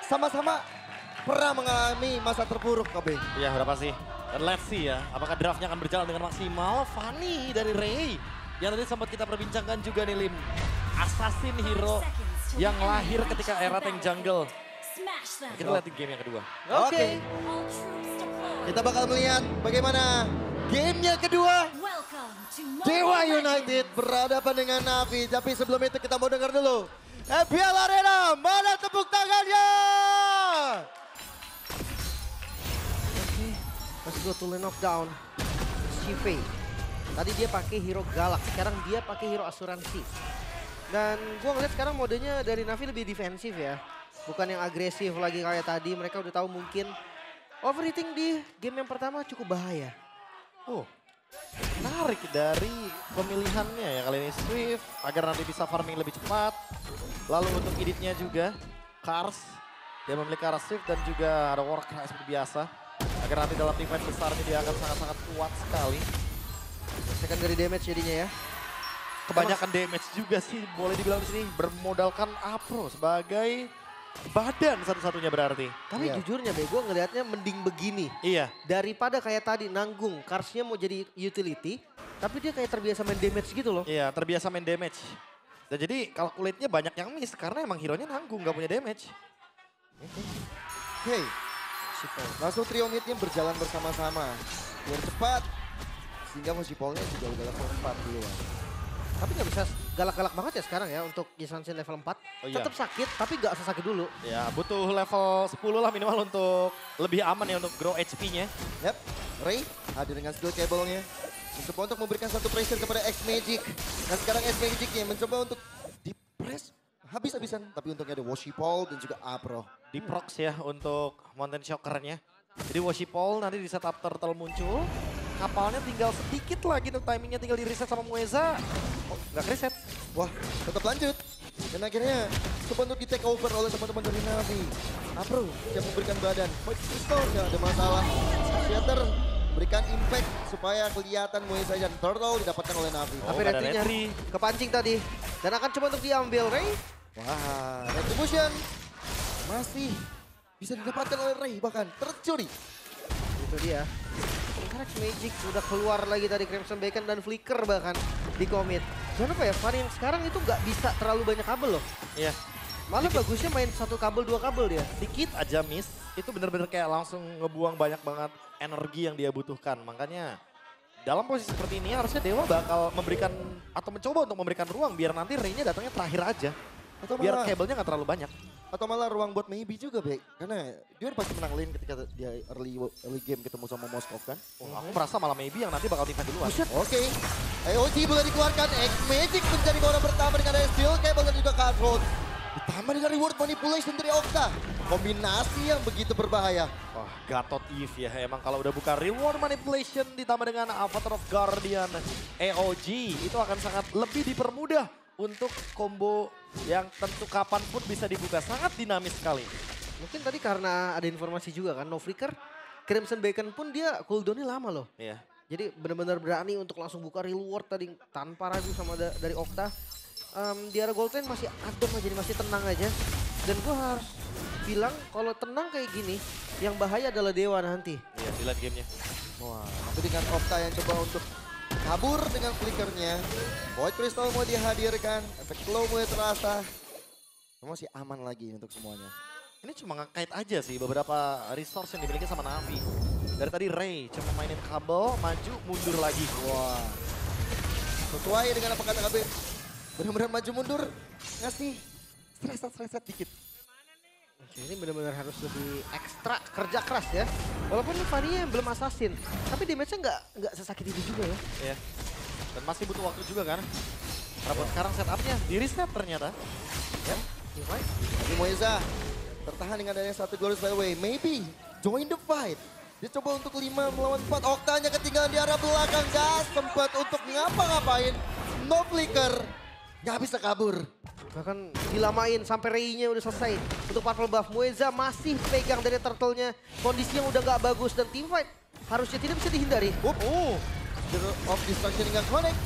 sama-sama pernah mengalami masa terburuk KB. Iya udah pasti. Dan let's see ya, apakah draftnya akan berjalan dengan maksimal. Fanny dari Ray, yang tadi sempat kita perbincangkan juga nih Lim. Assassin hero yang lahir ketika era tank jungle. Kita lihat di game yang kedua. Oke. Kita bakal melihat bagaimana gamenya kedua. Dewa United berhadapan dengan Navi. Tapi sebelum itu kita mau dengar dulu. FPL Arena, mana tepuk tangannya? Oke, let's go to lane of down. Shive. Tadi dia pakai hero galak, sekarang dia pakai hero asuransi. Dan gua ngeliat sekarang modenya dari Navi lebih defensif ya. Bukan yang agresif lagi kayak tadi. Mereka udah tahu mungkin overheating di game yang pertama cukup bahaya. Oh, menarik dari pemilihannya ya kali ini Swift agar nanti bisa farming lebih cepat. Lalu untuk editnya juga Cars, dia memiliki Cars Swift dan juga ada Warcry seperti biasa. Agar nanti dalam event besarnya dia akan sangat-sangat kuat sekali. Secondary damage jadinya ya. Kebanyakan damage juga sih boleh dibilang di sini bermodalkan Apro sebagai badan satu-satunya berarti. Tapi jujurnya gue ngelihatnya mending begini. Iya. Daripada kayak tadi nanggung, Karsnya mau jadi utility, tapi dia kayak terbiasa main damage gitu loh. Iya, terbiasa main damage. Dan jadi calculate-nya banyak yang miss karena emang hero-nya nanggung, gak punya damage. Oke. Langsung trio mid-nya berjalan bersama-sama. Biar cepat. Sehingga Moshipolnya juga udah level 4 duluan. Tapi gak bisa galak-galak banget ya sekarang ya untuk Yisansin level 4. Oh, iya. Tetap sakit tapi gak sesakit dulu. Ya butuh level 10 lah minimal untuk lebih aman ya untuk grow HP-nya. Yap, Ray hadir dengan skill cable-nya. Mencoba untuk memberikan satu pressure kepada X-Magic. Nah sekarang X-Magic-nya mencoba untuk di-press habis-habisan. Tapi untungnya ada Woshipol dan juga Apro. Di procs ya untuk Mountain Shocker-nya. Jadi Woshipol nanti di setup turtle muncul. Kapalnya tinggal sedikit lagi untuk timingnya tinggal di reset sama Mueza. Oh, nggak reset. Wah, tetap lanjut. Dan akhirnya coba untuk di take over oleh teman-teman dari Navi. Apro siap memberikan badan. Fight pistol nggak ada masalah. Shatter berikan impact supaya kelihatan Mueza dan Turtle didapatkan oleh Navi. Tapi ada Retri-nya Retri. kepancing tadi. Dan akan coba untuk diambil Ray. Wah, Retribution masih bisa didapatkan oleh Ray bahkan tercuri. Itu dia. Karena Magic udah keluar lagi tadi Crimson Bacon dan Flicker bahkan di commit. Jangan lupa ya, Fanny yang sekarang itu nggak bisa terlalu banyak kabel loh. Iya. Malah bagusnya main satu kabel, dua kabel dia. Dikit aja miss, itu bener-bener kayak langsung ngebuang banyak banget energi yang dia butuhkan. Makanya dalam posisi seperti ini harusnya Dewa bakal memberikan atau mencoba untuk memberikan ruang biar nanti Ray-nya datangnya terakhir aja. Atau Biar malah, kabelnya nggak terlalu banyak. atau malah ruang buat maybe juga, Bek. Karena dia pasti menang lane ketika dia early game ketemu sama Moskov kan. Oh, aku merasa malah maybe yang nanti bakal defend duluan. Oke, AOG boleh dikeluarkan. X-Magic menjadi orang pertama dengan ada Steel Cable dan juga Cutthroat. Ditambah dengan reward manipulation dari Okta. Kombinasi yang begitu berbahaya. Wah, Gatot Eve ya. Emang kalau udah buka reward manipulation ditambah dengan Avatar of Guardian AOG itu akan sangat lebih dipermudah untuk combo yang tentu kapanpun bisa dibuka. Sangat dinamis sekali. Mungkin tadi karena ada informasi juga kan, no flicker. Crimson Bacon pun dia cooldownnya lama loh. Iya. Jadi benar-benar berani untuk langsung buka reward tadi tanpa ragu sama dari Okta. Di area gold lane masih adem aja, masih tenang aja. Dan gue harus bilang kalau tenang kayak gini, yang bahaya adalah Dewa nanti. Iya, di late gamenya. Wah, tapi dengan Okta yang coba untuk kabur dengan flickernya. Void Crystal mau dihadirkan, efek slow mulai terasa. Masih aman lagi untuk semuanya. Ini cuma ngekait aja sih beberapa resource yang dimiliki sama Navi. Dari tadi Ray cuma mainin kabel, maju, mundur lagi. Wah, sesuai dengan apa kata KB. Benar-benar maju mundur, ngasih streset dikit. Oke, ini benar-benar harus lebih ekstra kerja keras ya. Walaupun ini Fanny yang belum assassin, tapi damage-nya nggak sesakit itu juga ya. Iya. Dan masih butuh waktu juga kan. Karena buat sekarang setupnya di reset ternyata. Ya, tapi Mueza tertahan dengan adanya satu Glorious Byway. Maybe join the fight. Dia coba untuk 5 melawan 4. Oktanya ketinggalan di arah belakang. Gak sempat untuk ngapa-ngapain. No flicker. Gak bisa kabur. Bahkan dilamain sampai Ray-nya udah selesai. Untuk purple buff, Mueza masih pegang dari turtle-nya. Kondisinya udah gak bagus dan teamfight harusnya tidak bisa dihindari. Zero of Destruction hingga connect.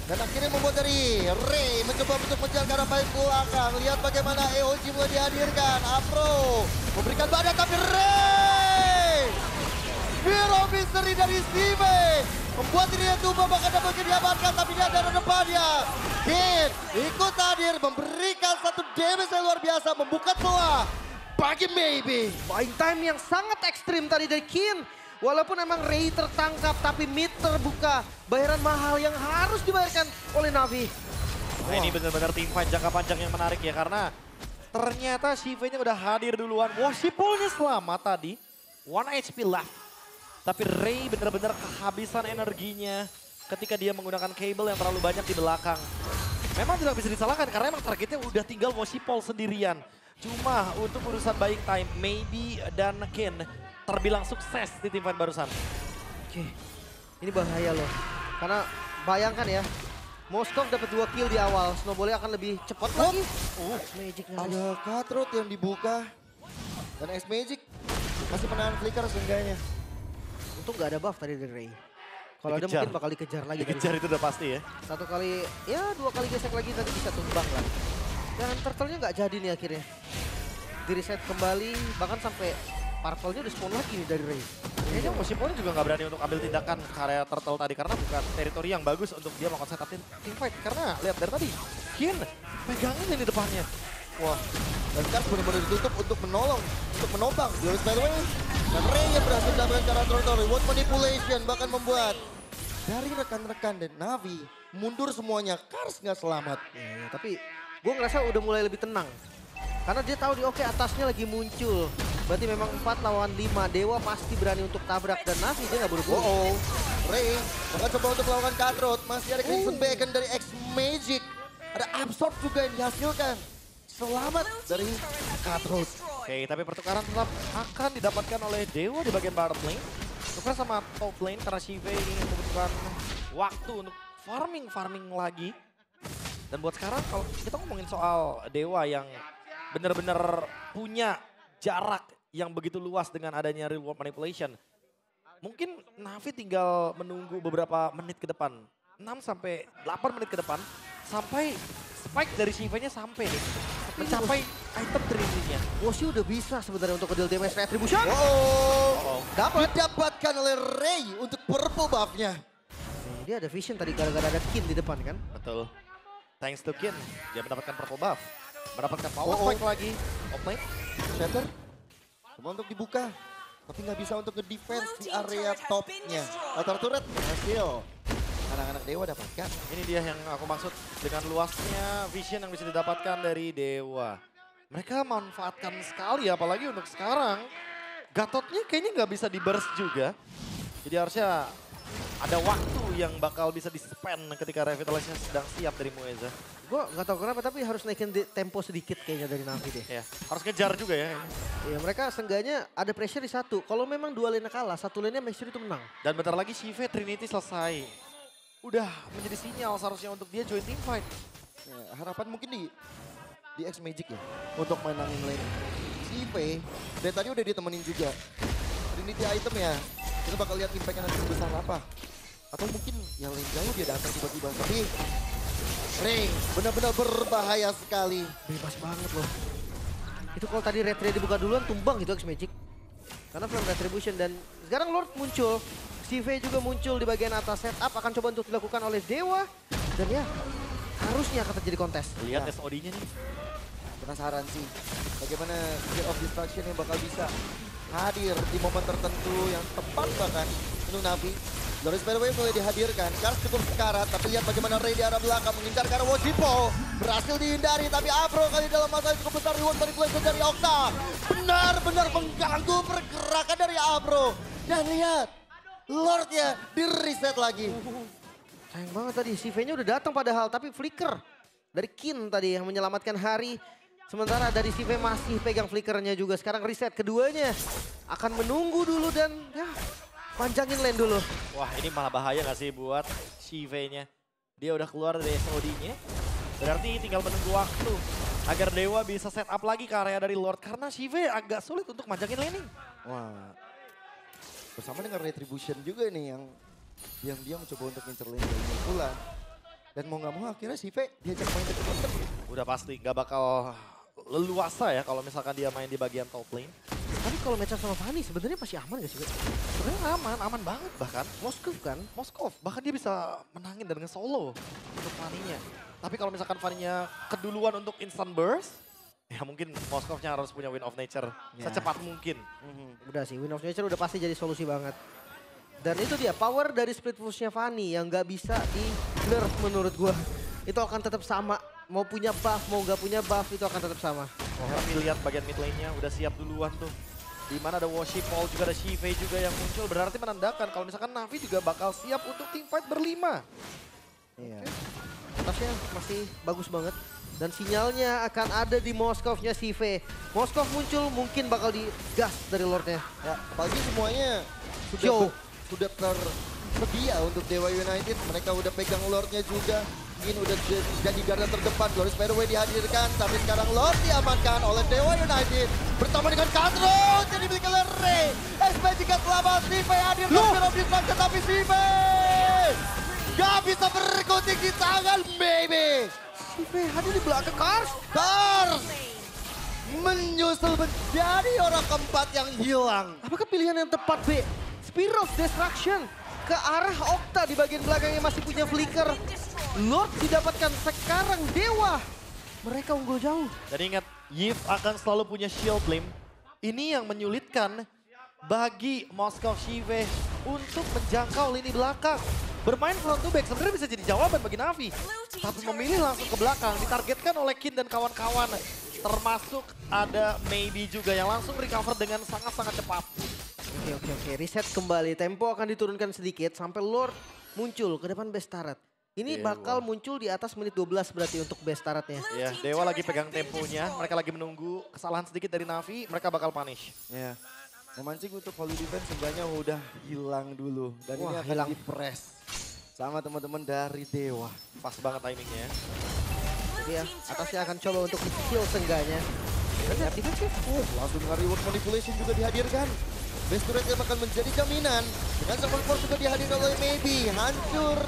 Dan akhirnya membuat dari Ray mencoba untuk mengejar ke arah paling belakang. Lihat bagaimana EOG mulai dihadirkan. Apro menyelamatkan badan tapi Ray! Hero Mystery dari Steve membuat dirinya tumbang bahkan dapat diamankan tapi dia ada depannya. Kin ikut hadir memberikan satu damage yang luar biasa membuka celah bagi Maybe. Buying time yang sangat ekstrim tadi dari Kin. Walaupun emang Ray tertangkap tapi mid terbuka. Bayaran mahal yang harus dibayarkan oleh Navi. Nah, ini benar-benar tim fight jangka panjang yang menarik ya karena ternyata Shive-nya udah hadir duluan. Worshipful-nya selamat tadi. 1 HP left. Tapi Ray benar-benar kehabisan energinya ketika dia menggunakan cable yang terlalu banyak di belakang. Memang tidak bisa disalahkan karena emang targetnya udah tinggal Worshipful sendirian. Cuma untuk urusan buying time, Maybe dan Kin terbilang sukses di tim fight barusan. Oke, ini bahaya loh. Karena bayangkan ya, Moskov dapat 2 kill di awal, Snowball akan lebih cepat lagi. Magic nyaris. Ada Cutthroat yang dibuka dan X-Magic masih menahan flicker seenggaknya. Untung nggak ada buff tadi dari Ray. Kalau ada Dikejar. mungkin bakal dikejar lagi. Dikejar itu udah pasti ya. Satu kali, ya 2 kali gesek lagi nanti bisa tumbang lah. Dan turtle-nya nggak jadi nih akhirnya. Di reset kembali, bahkan sampai purple-nya udah spawn lagi nih dari Ray. Kayaknya Worshipful juga nggak berani untuk ambil tindakan ke area turtle tadi karena bukan teritori yang bagus untuk dia melakukan setup team fight. Karena lihat dari tadi, Kin pegangin ini depannya. Wah, dan Kars benar-benar ditutup untuk menolong, untuk menopang. Joris by the way, dan Ray yang berhasil melakukan cara turtle reward manipulation bahkan membuat dari rekan-rekan dan Navi mundur semuanya. Kars nggak selamat. Ya, tapi gue ngerasa udah mulai lebih tenang. Karena dia tahu di oke atasnya lagi muncul. Berarti memang 4 lawan 5. Dewa pasti berani untuk tabrak dan Navi dia nggak buru-buru. Oh, Ray bahkan coba untuk melakukan Cutthroat. Masih ada Crimson Beacon dari X-Magic. Ada Absorb juga yang dihasilkan. Selamat dari Cutthroat. Oke, tapi pertukaran tetap akan didapatkan oleh Dewa di bagian bottom lane. Tukar sama top lane karena Shive ingin membutuhkan waktu untuk farming lagi. Dan buat sekarang kalau kita ngomongin soal Dewa yang benar-benar punya jarak yang begitu luas dengan adanya real world manipulation. Mungkin Navi tinggal menunggu beberapa menit ke depan. 6 sampai 8 menit ke depan. Sampai spike dari Shive-nya sampai nih. Mencapai item trinity-nya. Woshi udah bisa sebenarnya untuk deal damage retribution. Oh, Dapat. didapatkan oleh Ray untuk purple buff-nya. Dia ada vision tadi gara-gara ada Kin di depan kan. Betul. Thanks to Kin, dia mendapatkan purple buff. Mendapatkan power Oh, oh. spike lagi. Top lane. Shatter, coba untuk dibuka. Tapi nggak bisa untuk nge-defense di area topnya. Outer turret berhasil. Anak-anak Dewa dapatkan. Ini dia yang aku maksud dengan luasnya vision yang bisa didapatkan dari Dewa. Mereka manfaatkan sekali apalagi untuk sekarang. Gatotnya kayaknya nggak bisa di-burst juga. Jadi harusnya ada waktu yang bakal bisa di-spend ketika revitalisasi sedang siap dari Mueza. Gue gak tahu kenapa tapi harus naikin tempo sedikit kayaknya dari Navi deh. Ya, harus kejar juga ya. Ya mereka seenggaknya ada pressure di satu. Kalau memang 2 lane kalah, 1 lane make sure itu menang. Dan bentar lagi Shive Trinity selesai. Udah menjadi sinyal seharusnya untuk dia join team fight. Ya, harapan mungkin di X-Magic ya. Untuk menangin lane. Si Ipe, dari tadi udah ditemenin juga. Trinity item ya. Kita bakal lihat impact-nya nanti sebesar apa. Atau mungkin yang lane jauh dia datang tiba-tiba. Tapi Ray benar-benar berbahaya sekali. Bebas banget loh. Itu kalau tadi Red Ray dibuka duluan tumbang gitu X-Magic. Karena Flame Retribution dan sekarang Lord muncul. CV juga muncul di bagian atas setup akan coba untuk dilakukan oleh Dewa. Dan ya harusnya akan terjadi kontes. Lihat Ya. SOD-nya nih. Penasaran sih bagaimana Gear of Destruction yang bakal bisa hadir di momen tertentu yang tepat bahkan untuk Navi. Loris by the way mulai dihadirkan, Kars cukup sekarat, tapi lihat bagaimana Ray di arah belakang mengincar ke arah Wojipo. Berhasil dihindari, tapi Abro kali dalam masalah cukup besar reward manipulation dari Okta. Benar-benar mengganggu pergerakan dari Abro. Dan lihat, Lordnya di reset lagi. Sayang banget tadi, CV-nya udah datang padahal, tapi flicker dari Kin tadi yang menyelamatkan Hari. Sementara dari CV masih pegang flickernya juga, sekarang reset keduanya. Akan menunggu dulu dan ya panjangin lane dulu. Wah, ini malah bahaya gak sih buat Shive-nya. Dia udah keluar dari SOD-nya. Berarti tinggal menunggu waktu agar Dewa bisa set up lagi ke area dari Lord. Karena Shive agak sulit untuk manjangin laning. Wah, bersama dengan Retribution juga nih yang diam-diam mencoba untuk ngincer lane dari pula. Dan mau gak mau akhirnya Shive diajak main deket-deket. Udah pasti gak bakal leluasa ya kalau misalkan dia main di bagian top lane. Tapi kalau match up sama Fanny sebenarnya masih aman gak sih? Be? Sebenarnya aman banget bahkan. Moskov kan? Moskov, bahkan dia bisa menangin dan nge-solo untuk Fanny-nya. Tapi kalau misalkan Fanny-nya keduluan untuk instant burst, ya mungkin Moskovnya harus punya Wind of Nature secepat mungkin. Udah sih, Wind of Nature udah pasti jadi solusi banget. Dan itu dia, power dari split push-nya Fanny yang gak bisa di-nerf menurut gua. Itu akan tetap sama, mau punya buff, mau gak punya buff, itu akan tetap sama. Tapi lihat bagian mid lane-nya udah siap duluan tuh. Dimana ada Worship Paul juga, ada Shive juga yang muncul. Berarti menandakan kalau misalkan Navi juga bakal siap untuk teamfight berlima. Iya. Atasnya masih bagus banget. Dan sinyalnya akan ada di Moskovnya Shive. Moskov muncul mungkin bakal digas dari Lordnya. Ya, apalagi semuanya sudah tersedia untuk Dewa United. Mereka udah pegang Lordnya juga. Ini udah jadi garda terdepan. Glorious Fairway dihadirkan. Tapi sekarang Lord diamankan oleh Dewa United. Bertemu dengan Katro. Jadi milik oleh Ray. SP jika selamat. Shive hadir. Fear of Destruction. Tapi Shive gak bisa berkutik di tangan baby. Shive hadir di belakang Kars. Kars menyusul menjadi orang keempat yang hilang. Apakah pilihan yang tepat, B? Spear of Destruction ke arah Okta di bagian belakangnya masih punya flicker. Lord didapatkan sekarang Dewa. Mereka unggul jauh. Dan ingat, Yves akan selalu punya shield blame. Ini yang menyulitkan bagi Moskov Shive untuk menjangkau lini belakang. Bermain front to back sebenarnya bisa jadi jawaban bagi Navi. Tapi memilih langsung ke belakang, ditargetkan oleh Kin dan kawan-kawan. Termasuk ada Maybe juga yang langsung recover dengan sangat-sangat cepat. Oke. Reset kembali. Tempo akan diturunkan sedikit sampai Lord muncul ke depan base turret. Ini bakal muncul di atas menit 12 berarti untuk base turretnya. Ya, Dewa lagi pegang temponya. Mereka lagi menunggu kesalahan sedikit dari Navi. Mereka bakal punish. Ya, memancing untuk volley defense sebenarnya udah hilang dulu. Dan ini akan hilang. di-press sama teman-teman dari Dewa. Pas banget timingnya ya. Jadi ya, atasnya akan coba untuk di-kill sengganya. Dan defensif. Langsung dengan reward manipulation juga dihadirkan. Base turret yang akan menjadi jaminan. Dengan support force juga dihadirkan oleh Maybe. Hancur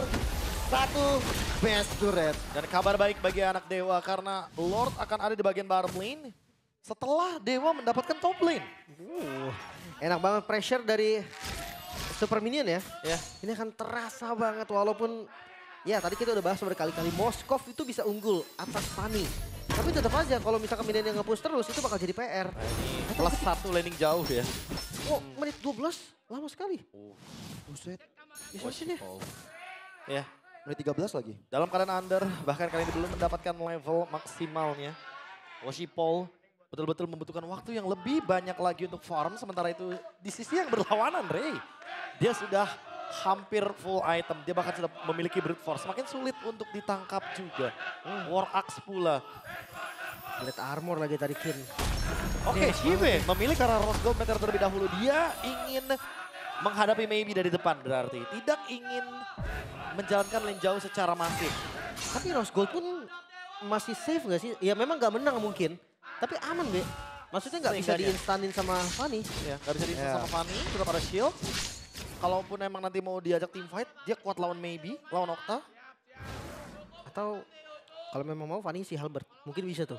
satu base turret. Dan kabar baik bagi anak Dewa karena Lord akan ada di bagian bottom lane setelah Dewa mendapatkan top lane. Enak banget pressure dari Super Minion ya. Ya, Ini akan terasa banget walaupun ya tadi kita udah bahas berkali-kali Moskov itu bisa unggul atas Fanny. Tapi tetap aja kalau misalkan Minion yang nge-push terus itu bakal jadi PR. nah ini plus 1 laning jauh ya. Oh, menit 12 lama sekali. Buset, Isolasinya. Ya, menit 13 lagi. dalam keadaan under, bahkan kali ini belum mendapatkan level maksimalnya. Paul betul-betul membutuhkan waktu yang lebih banyak lagi untuk farm. Sementara itu di sisi yang berlawanan, Ray. Dia sudah hampir full item. Dia bahkan sudah memiliki brute force. Semakin sulit untuk ditangkap juga. War Axe pula. Lihat armor lagi tadi Kin. Oke, Shive memilih karena Rose Gold Meteor terlebih dahulu. Dia ingin menghadapi Maybe dari depan berarti. Tidak ingin menjalankan lane jauh secara masif. Tapi Rose Gold pun masih safe gak sih? Ya memang gak menang mungkin. Tapi aman Be. Maksudnya gak bisa Seenggaknya. di-instanin sama Fanny. Ya, gak bisa di-install Ya. sama Fanny, sudah pada shield. Kalaupun emang nanti mau diajak team fight, dia kuat lawan Maybe, lawan Okta. Atau kalau memang mau Fanny si Halbert. Mungkin bisa tuh.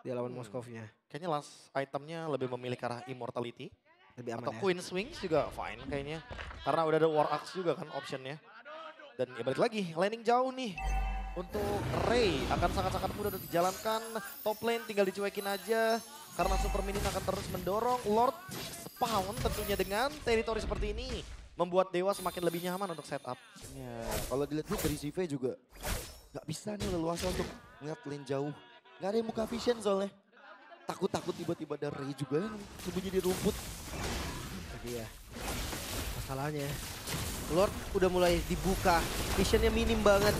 Dia lawan Moskovnya. Kayaknya last itemnya lebih memilih ke arah Immortality. Lebih aman Atau ya. Queen's Wings juga fine kayaknya. Karena udah ada War Axe juga kan optionnya. Dan ya balik lagi, laning jauh nih. Untuk Ray akan sangat-sangat mudah untuk dijalankan. Top lane tinggal dicuekin aja. Karena Super Minion akan terus mendorong. Lord spawn tentunya dengan teritori seperti ini. Membuat Dewa semakin lebih nyaman untuk setup. Ya, kalau dilihat dari CV juga nggak bisa nih leluasa untuk ngeliat lane jauh. Nggak ada yang muka vision soalnya. Takut-takut tiba-tiba ada Ray juga yang sembunyi di rumput. Jadi ya. Masalahnya. Lord udah mulai dibuka. Visionnya minim banget.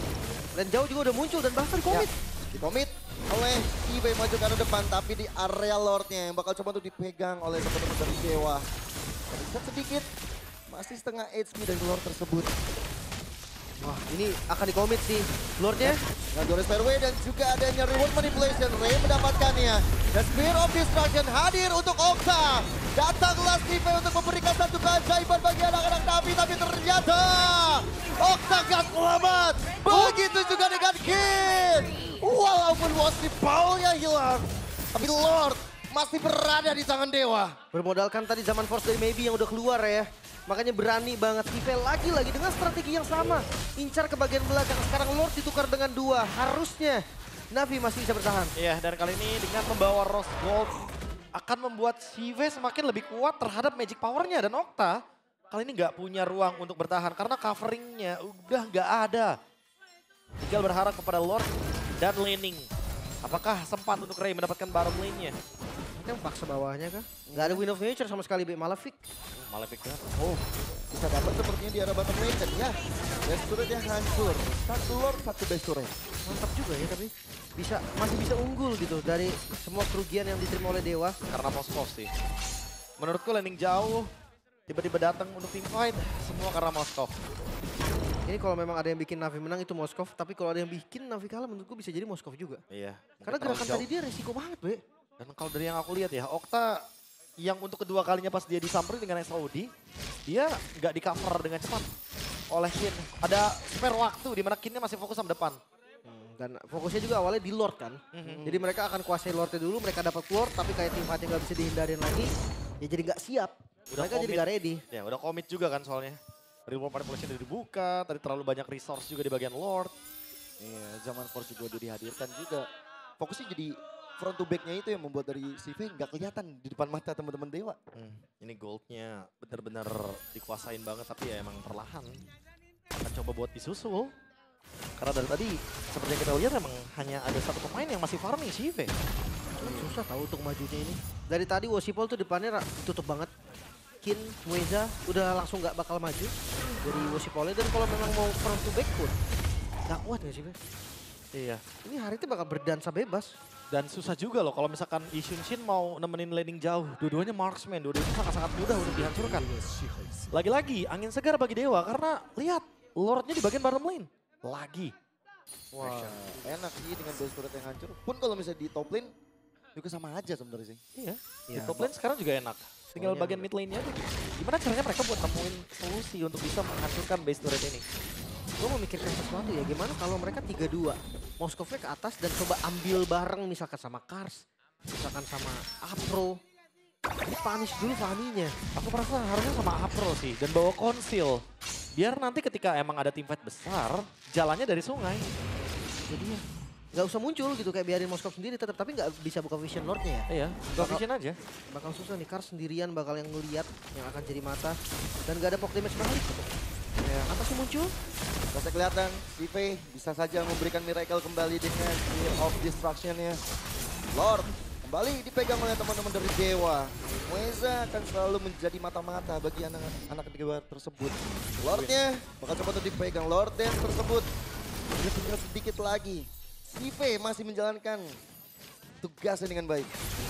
Dan jauh juga udah muncul dan bahkan komit. Dikomit oleh CV maju ke arah depan, tapi di area Lordnya yang bakal coba untuk dipegang oleh teman-teman dari Dewa. Lihat sedikit, masih setengah HP dari Lord tersebut. Wah ini akan dikomit sih. Lordnya. Nah, Glorious Fairway dan juga adanya reward manipulation. Ray mendapatkannya. Dan Spear of Destruction hadir untuk Okta. Datanglah CV untuk memberikan satu keajaiban bagi anak-anak Navi. Tapi ternyata Okta gak selamat. Begitu juga dengan Kin. Walaupun Worship Paul-nya hilang. Tapi Lord masih berada di tangan Dewa. Bermodalkan tadi zaman force dari Maybe yang udah keluar ya. Makanya berani banget Sive lagi-lagi dengan strategi yang sama. Incar ke bagian belakang, sekarang Lord ditukar dengan 2. Harusnya Navi masih bisa bertahan. Iya, dan kali ini dengan membawa Rose Gold akan membuat Sive semakin lebih kuat terhadap magic powernya. Dan Okta kali ini nggak punya ruang untuk bertahan karena coveringnya udah nggak ada. Tinggal berharap kepada Lord dan laning. Apakah sempat untuk Ray mendapatkan bottom lane-nya? Kan paksa bawahnya kan. Nggak ada Wind of Nature sama sekali, Malefic. Malefic banget. Oh, bisa dapat sepertinya di arah bottom lane. Dan ya, base turretnya hancur. 1 Lord, 1 base turret. Mantap juga ya tapi masih bisa unggul gitu dari semua kerugian yang diterima oleh Dewa. Karena Moskov sih. Menurutku landing jauh, tiba-tiba datang untuk team fight, semua karena Moskov. Ini kalau memang ada yang bikin Navi menang itu Moskov, tapi kalau ada yang bikin Navi kalah menurutku bisa jadi Moskov juga. Iya. Karena gerakan tadi dia resiko banget, Be. Dan kalau dari yang aku lihat ya, Okta yang untuk kedua kalinya pas dia disamperin dengan SOD, dia nggak di cover dengan cepat oleh Kin. Ada spare waktu di mana Kinnya masih fokus sama depan. Dan fokusnya juga awalnya di Lord kan. Jadi mereka akan kuasai Lordnya dulu, mereka dapat Lord, tapi kayak tim fight-nya nggak bisa dihindarin lagi, ya jadi nggak siap. Udah Mereka jadi nggak ready. Ya udah komit juga kan soalnya. Real World Manipulation udah dibuka, tadi terlalu banyak resource juga di bagian Lord. Iya, zaman Force juga udah dihadirkan juga. Fokusnya jadi front to back-nya itu yang membuat dari CV nggak kelihatan di depan mata teman-teman Dewa. Ini goldnya benar-benar dikuasain banget, tapi ya emang perlahan. Akan coba buat disusul. Karena dari tadi seperti yang kita lihat emang hanya ada satu pemain yang masih farming, CV. Susah tahu untuk majunya ini. Dari tadi Wasipol tuh depannya ditutup banget. Kin, Mueza udah langsung nggak bakal maju dari Wasipolnya. Dan kalau memang mau front to back pun nggak kuat nggak sih, Be? Iya. Ini hari itu bakal berdansa bebas. Dan susah juga loh kalau misalkan Ishunshin mau nemenin laning jauh. Dua-duanya marksman, dua-duanya sangat-sangat mudah untuk dihancurkan. Lagi-lagi angin segar bagi Dewa karena lihat Lordnya di bagian bottom lane. Lagi. Wah, enak sih dengan base turret yang hancur. Pun kalau misalnya di top lane juga sama aja sebenarnya sih. Iya. Di Iya. top lane sekarang juga enak. Tinggal bagian mid lane-nya aja. Gimana caranya mereka buat nemuin solusi untuk bisa menghancurkan base turret ini. Gue memikirkan sesuatu ya, gimana kalau mereka 3-2. Moskovnya ke atas dan coba ambil bareng misalkan sama Kars. Misalkan sama Apro. Ini punish dulu Fanny-nya. Aku merasa harusnya sama April sih dan bawa konsil. Biar nanti ketika emang ada team fight besar, jalannya dari sungai. Jadi ya nggak usah muncul gitu, kayak biarin Moskov sendiri tetap, tapi nggak bisa buka vision Lordnya ya. Iya, buka vision aja. Bakal susah nih, Kars sendirian bakal yang ngeliat yang akan jadi mata. Dan nggak ada poke damage balik. Ya, apa sih muncul? Bisa kelihatan, CV bisa saja memberikan miracle kembali dengan Spear of Destruction-nya. Lord kembali dipegang oleh teman-teman dari Dewa. Mueza akan selalu menjadi mata-mata bagi anak-anak Dewa tersebut. Lordnya bakal coba untuk dipegang. Lord Dance tersebut sudah tinggal sedikit lagi. CV masih menjalankan tugasnya dengan baik.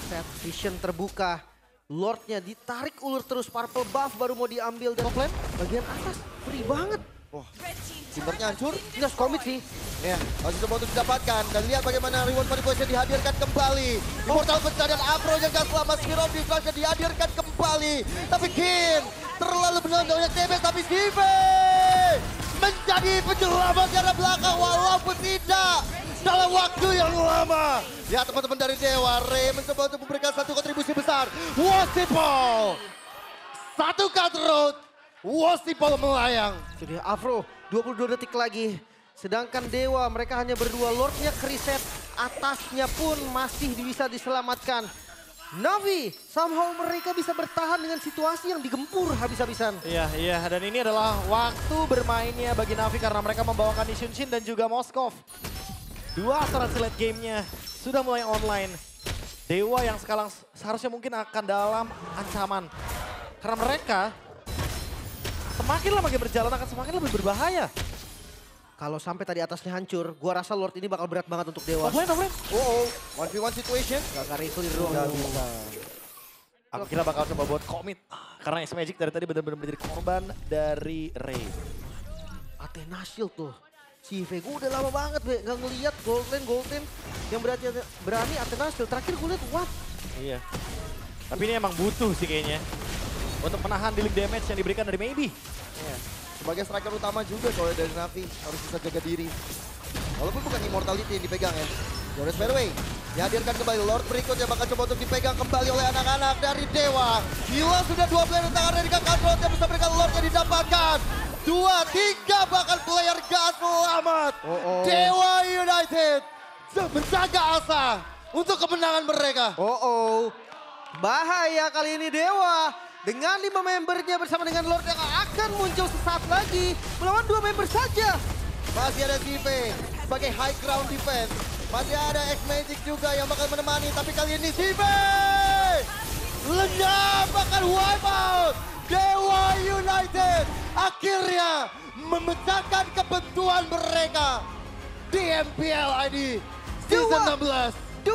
Set vision terbuka. Lordnya ditarik ulur terus, purple buff baru mau diambil. Dan bagian atas free banget. Wah, Timbernya hancur. Jelas komit sih. Ya, masih coba untuk didapatkan. Dan lihat bagaimana reward manipulation dihadirkan kembali. Immortal pecah dan Afro yang gak selamat. Spear of Destruction dihadirkan kembali. Tapi Kin terlalu benar banyak damage. Tapi Steve menjadi penyelamat di arah belakang. Walaupun tidak dalam waktu yang lama. Lihat teman-teman dari Dewa. Ray mencoba untuk memberikan satu kontribusi besar. Wasipol. Satu cut road. Wasipol melayang. Jadi Afro 22 detik lagi. Sedangkan Dewa mereka hanya berdua, Lordnya kriset, atasnya pun masih bisa diselamatkan. Navi somehow mereka bisa bertahan dengan situasi yang digempur habis-habisan. Iya, dan ini adalah waktu bermainnya bagi Navi karena mereka membawakan Ishunshin dan juga Moskov. Dua asuransi late gamenya sudah mulai online. Dewa yang sekarang seharusnya mungkin akan dalam ancaman. Karena mereka semakin lama game berjalan akan semakin lebih berbahaya. Kalau sampai tadi atasnya hancur, gua rasa Lord ini bakal berat banget untuk Dewa. Top lane. Oh, 1v1 situation. Gak clear doang. Nggak bisa. Aku kira bakal coba buat komit. Karena S-Magic dari tadi benar-benar menjadi korban dari Ray. Athena Shield tuh. Si Vego udah lama banget, Be. Gak ngeliat gold lane yang berani Athena Shield. Terakhir gue liat what? Iya. Tapi ini emang butuh sih kayaknya. Untuk menahan dealing damage yang diberikan dari Maybe. Ya. Sebagai striker utama juga kalau dari Navi harus bisa jaga diri. Walaupun bukan immortality yang dipegang ya. Joris Fairway Dihadirkan kembali Lord berikutnya bakal coba untuk dipegang kembali oleh anak-anak dari Dewa. Gila sudah 2 player di tangan Erika Control yang bisa berikan Lordnya didapatkan. 2, 3 bahkan player gas selamat. Dewa United menjaga asa untuk kemenangan mereka. Bahaya kali ini Dewa. Dengan 5 membernya bersama dengan Lord yang akan muncul sesaat lagi. Melawan 2 member saja. Masih ada Zive sebagai high ground defense. Masih ada X-Magic juga yang bakal menemani. Tapi kali ini Zive lenyap bahkan wipe out. Dewa United akhirnya memecahkan kebentuan mereka di MPL ID Season 16. 2